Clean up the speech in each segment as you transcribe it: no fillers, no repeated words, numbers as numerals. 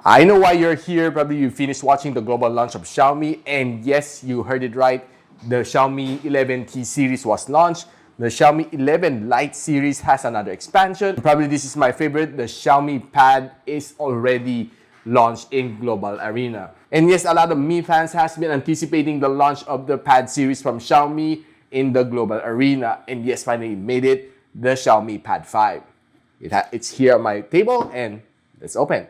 I know why you're here. Probably you finished watching the global launch of Xiaomi, and yes, you heard it right. The Xiaomi 11T series was launched. The Xiaomi 11 Lite series has another expansion. Probably this is my favorite. The Xiaomi Pad is already launched in global arena. And yes, a lot of Mi fans has been anticipating the launch of the Pad series from Xiaomi in the global arena. And yes, finally made it, the Xiaomi Pad 5. It's here on my table, and let's open.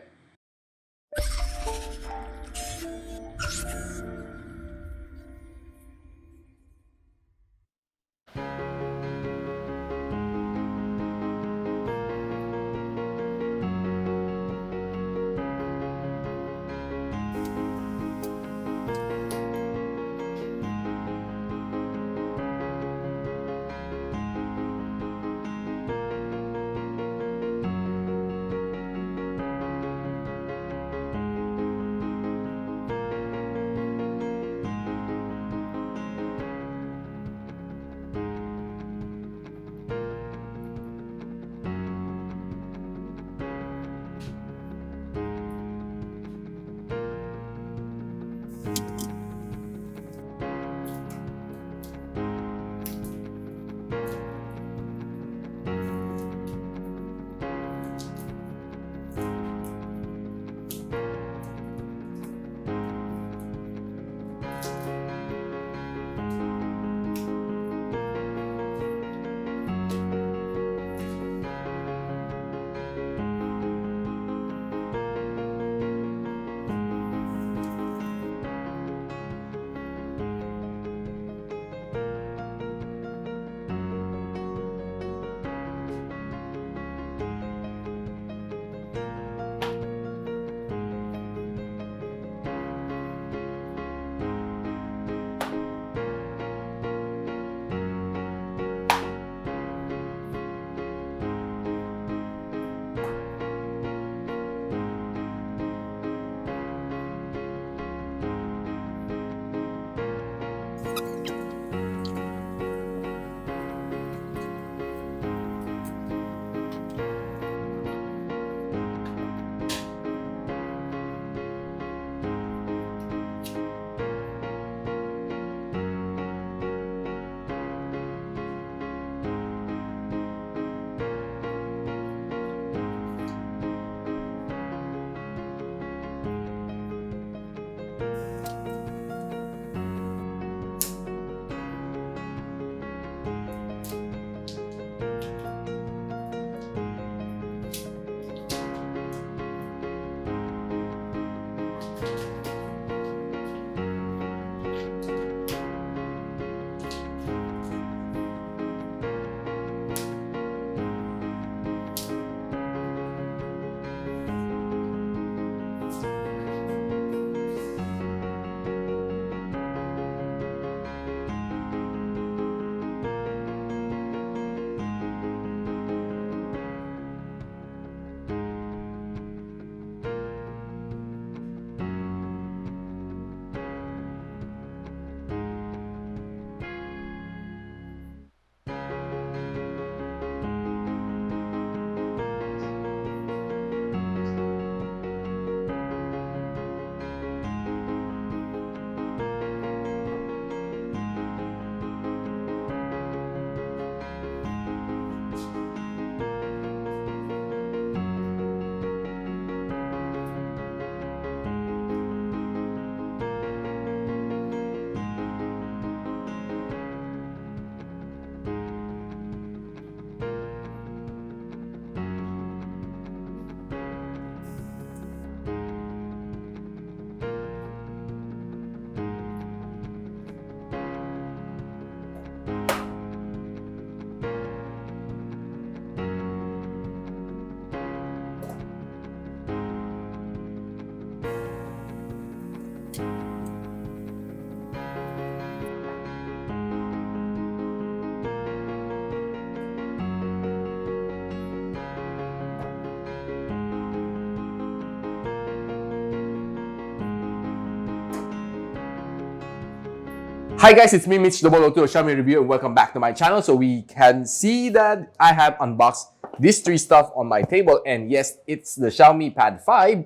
Hi guys, it's me, Mitch, Double O2 Xiaomi Review, and welcome back to my channel. So we can see that I have unboxed these three stuff on my table, and yes, it's the Xiaomi Pad 5.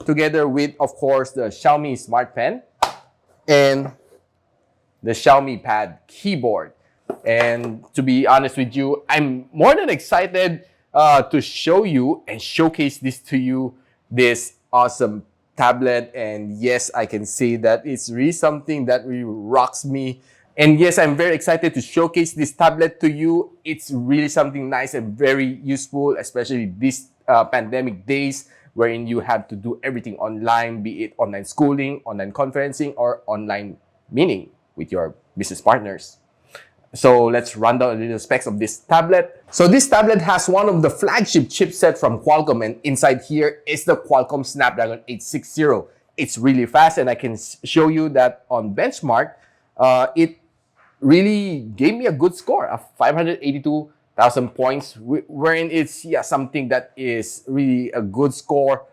together with, of course, the Xiaomi Smart Pen and the Xiaomi Pad keyboard. And to be honest with you, I'm more than excited to show you and showcase this to you, this awesome tablet. And yes, I can say that it's really something that really rocks me. And yes, I'm very excited to showcase this tablet to you. It's really something nice and very useful, especially these pandemic days wherein you have to do everything online, be it online schooling, online conferencing, or online meeting with your business partners. So let's run down a little specs of this tablet. So this tablet has one of the flagship chipset from Qualcomm, and inside here is the Qualcomm Snapdragon 860. It's really fast, and I can show you that on benchmark, it really gave me a good score of 582,000 points, wherein it's something that is really a good score,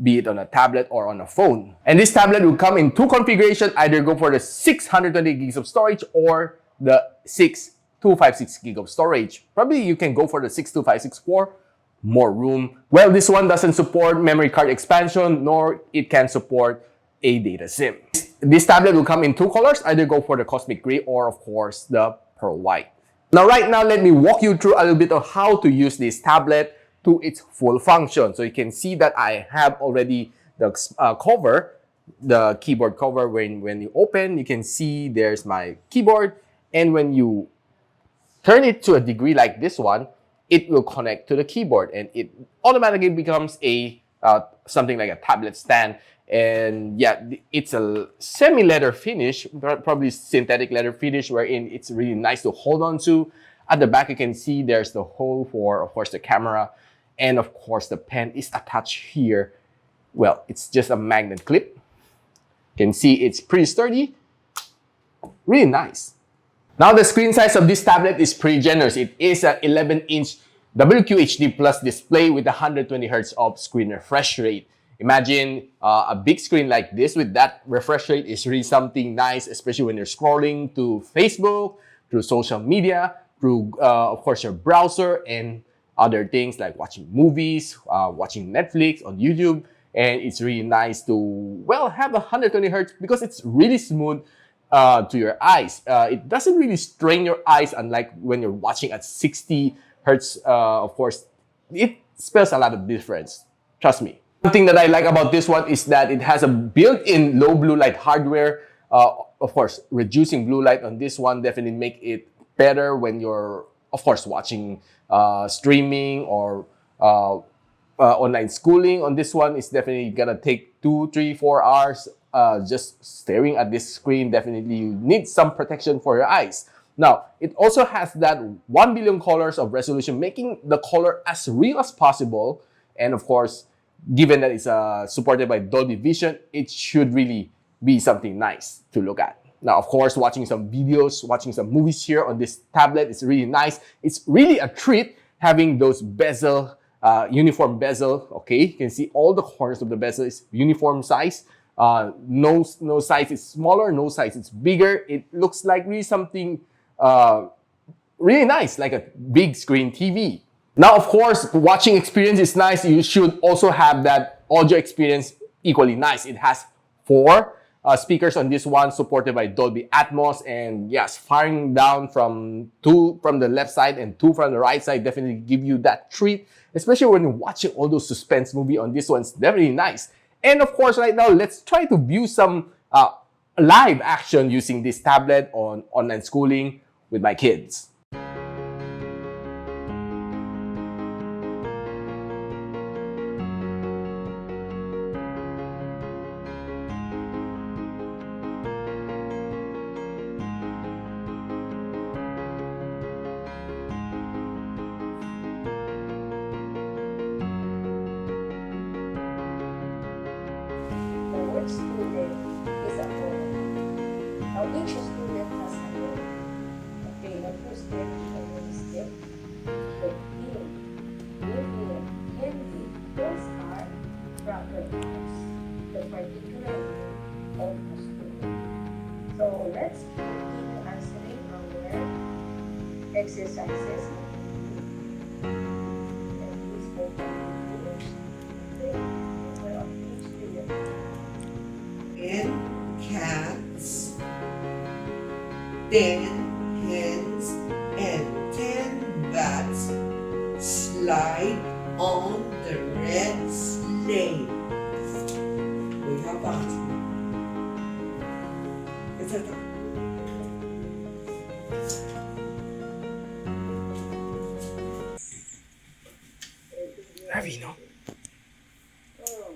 be it on a tablet or on a phone. And this tablet will come in two configurations, either go for the 620 gigs of storage or the 6256 gig of storage. Probably you can go for the 6256 for more room. Well, this one doesn't support memory card expansion, nor it can support a data SIM. This tablet will come in two colors, either go for the Cosmic Gray or of course the Pearl White. Now right now, let me walk you through a little bit of how to use this tablet to its full function. So you can see that I have already the cover, the keyboard cover. When you open, you can see there's my keyboard, and when you turn it to a degree like this one, it will connect to the keyboard and it automatically becomes a something like a tablet stand. And yeah, it's a semi-leather finish, probably synthetic leather finish, wherein it's really nice to hold on to. At the back, you can see there's the hole for, of course, the camera. And of course, the pen is attached here. Well, it's just a magnet clip. You can see it's pretty sturdy. Really nice. Now, the screen size of this tablet is pretty generous. It is an 11-inch WQHD Plus display with 120 Hz of screen refresh rate. Imagine a big screen like this with that refresh rate is really something nice, especially when you're scrolling to Facebook, through social media, through, of course, your browser and other things like watching movies, watching Netflix on YouTube. And it's really nice to, well, have 120 Hz because it's really smooth to your eyes. It doesn't really strain your eyes, unlike when you're watching at 60 Hz. Of course, it spells a lot of difference. Trust me. One thing that I like about this one is that it has a built-in low blue light hardware. Of course, reducing blue light on this one definitely make it better when you're, of course, watching streaming or online schooling. On this one, it's definitely gonna take 2, 3, 4 hours just staring at this screen. Definitely you need some protection for your eyes. Now, it also has that 1 billion colors of resolution, making the color as real as possible. And of course, given that it's supported by Dolby Vision, it should really be something nice to look at. Now, of course, watching some videos, watching some movies here on this tablet is really nice. It's really a treat having those bezel, uniform bezel. Okay, you can see all the corners of the bezel is uniform size. No size is smaller, no size is bigger. It looks like really something really nice, like a big screen TV. Now, of course, watching experience is nice. You should also have that audio experience equally nice. It has 4 speakers on this one, supported by Dolby Atmos, and yes, firing down from 2 from the left side and 2 from the right side definitely give you that treat, especially when you're watching all those suspense movie on this one. It's definitely nice. And of course, right now, let's try to view some live action using this tablet on online schooling with my kids. Student is a role. Now each student has a role. Okay, the first step is step. The feel, living, envy, those are proper nouns. The particular role of the student. So let's continue answering our exercises. And please open the number of each student. 10 hens, and 10 bats slide on the red slate. Uy, habang. Ito. Heavy, no? Oh,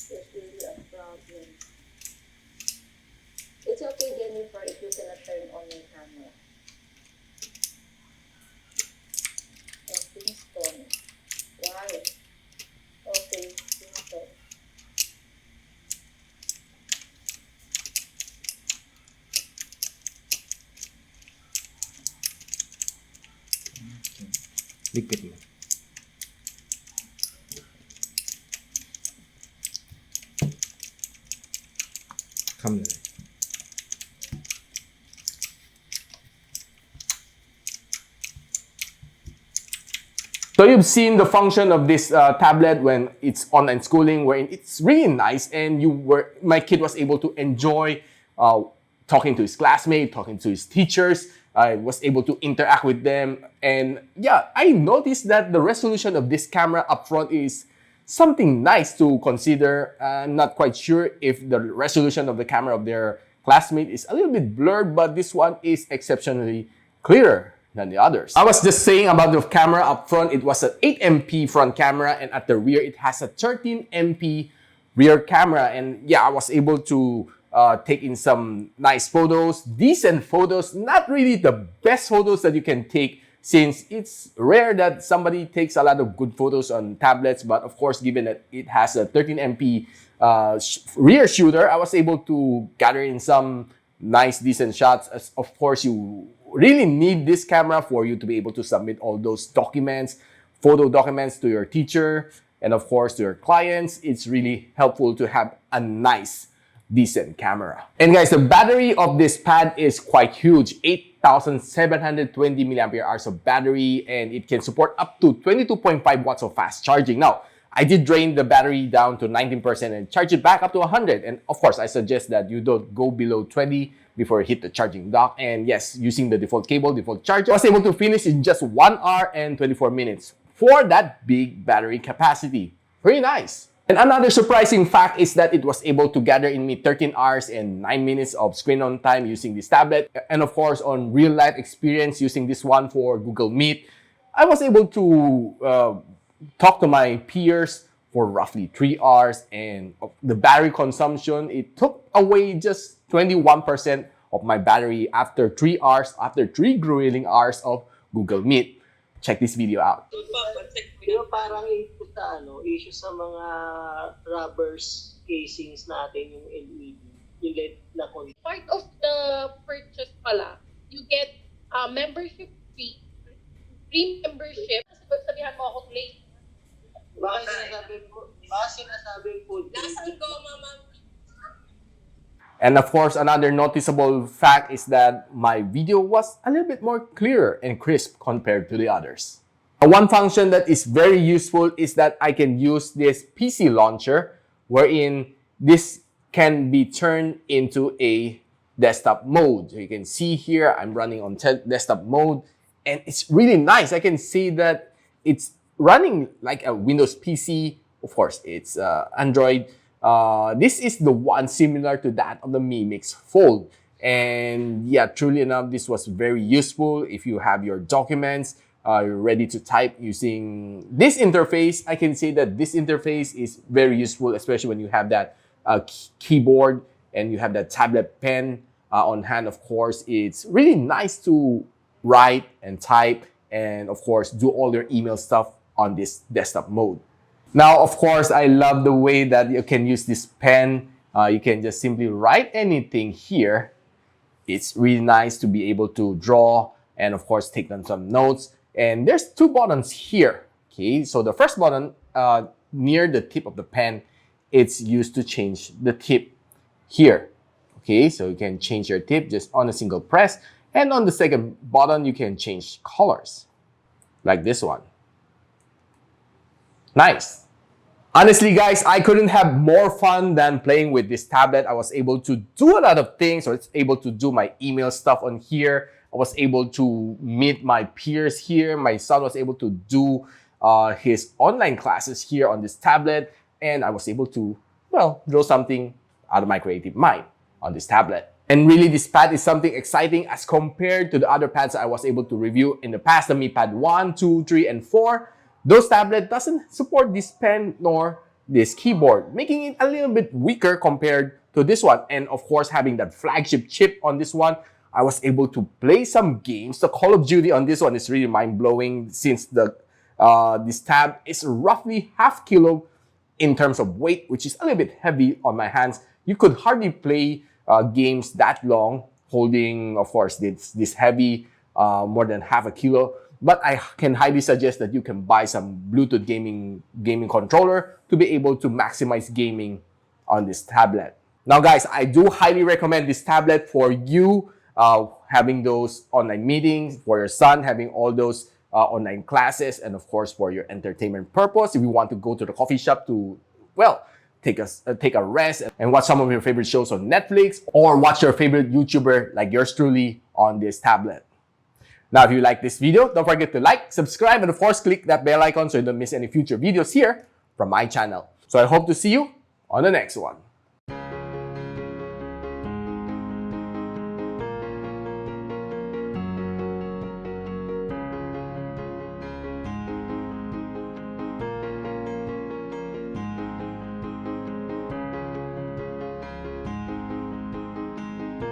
there's really a problem. It's okay, Jennifer, if you cannot turn on your camera. Oh, Kingston. Why? Okay, Kingston. Dikit mo. Come na. So you've seen the function of this tablet when it's online schooling, where it's really nice, and my kid was able to enjoy talking to his classmates, talking to his teachers. I was able to interact with them, and yeah, I noticed that the resolution of this camera up front is something nice to consider. I'm not quite sure if the resolution of the camera of their classmate is a little bit blurred, but this one is exceptionally clearer than the others. I was just saying about the camera up front, it was an 8MP front camera, and at the rear, it has a 13MP rear camera. And yeah, I was able to take in some nice photos, decent photos, not really the best photos that you can take, since it's rare that somebody takes a lot of good photos on tablets. But of course, given that it has a 13MP rear shooter, I was able to gather in some nice, decent shots. As of course, you really need this camera for you to be able to submit all those documents, photo documents to your teacher, and of course to your clients. It's really helpful to have a nice, decent camera. And guys, the battery of this pad is quite huge, 8,720 milliampere hours of battery, and it can support up to 22.5 watts of fast charging. Now, I did drain the battery down to 19% and charge it back up to 100. And of course, I suggest that you don't go below 20 before you hit the charging dock. And yes, using the default cable, default charger, I was able to finish in just 1 hour and 24 minutes for that big battery capacity. Pretty nice. And another surprising fact is that it was able to gather in me 13 hours and 9 minutes of screen on time using this tablet. And of course, on real life experience using this one for Google Meet, I was able to talk to my peers for roughly 3 hours, and the battery consumption, it took away just 21% of my battery after 3 hours, after 3 grueling hours of Google Meet. Check this video out. Pero parang issue sa issue sa mga rubbers casings natin, yung LED, yung LED na control. Part of the purchase pala, you get membership fee, free membership. Sabihan mo ako late. Baka sinasabi po. Nasaan ko, mama? And of course, another noticeable fact is that my video was a little bit more clear and crisp compared to the others. One function that is very useful is that I can use this PC launcher, wherein this can be turned into a desktop mode. So you can see here, I'm running on desktop mode, and it's really nice. I can see that it's running like a Windows PC. Of course, it's Android. This is the one similar to that of the Mi Mix Fold. And yeah, truly enough, this was very useful if you have your documents, you're ready to type using this interface. I can say that this interface is very useful, especially when you have that keyboard and you have that tablet pen on hand. Of course, it's really nice to write and type, and of course, do all your email stuff on this desktop mode. Now, of course, I love the way that you can use this pen. You can just simply write anything here. It's really nice to be able to draw and, of course, take down some notes. And there's 2 buttons here. Okay, so the first button near the tip of the pen, it's used to change the tip here. Okay, so you can change your tip just on a single press. And on the second button, you can change colors, like this one. Nice. Honestly, guys, I couldn't have more fun than playing with this tablet. I was able to do a lot of things. I was able to do my email stuff on here. I was able to meet my peers here. My son was able to do his online classes here on this tablet. And I was able to, well, draw something out of my creative mind on this tablet. And really, this pad is something exciting as compared to the other pads I was able to review in the past, the Mi Pad 1, 2, 3, and 4. Those tablet doesn't support this pen nor this keyboard, making it a little bit weaker compared to this one. And of course, having that flagship chip on this one, I was able to play some games. The Call of Duty on this one is really mind-blowing since the this tab is roughly half kilo in terms of weight, which is a little bit heavy on my hands. You could hardly play games that long holding, of course, this heavy, more than half a kilo. But I can highly suggest that you can buy some Bluetooth gaming controller to be able to maximize gaming on this tablet. Now, guys, I do highly recommend this tablet for you having those online meetings, for your son having all those online classes, and of course for your entertainment purpose. If you want to go to the coffee shop to, well, take a rest and watch some of your favorite shows on Netflix, or watch your favorite YouTuber like yours truly on this tablet. Now, if you like this video, don't forget to like, subscribe, and of course, click that bell icon so you don't miss any future videos here from my channel. So I hope to see you on the next one.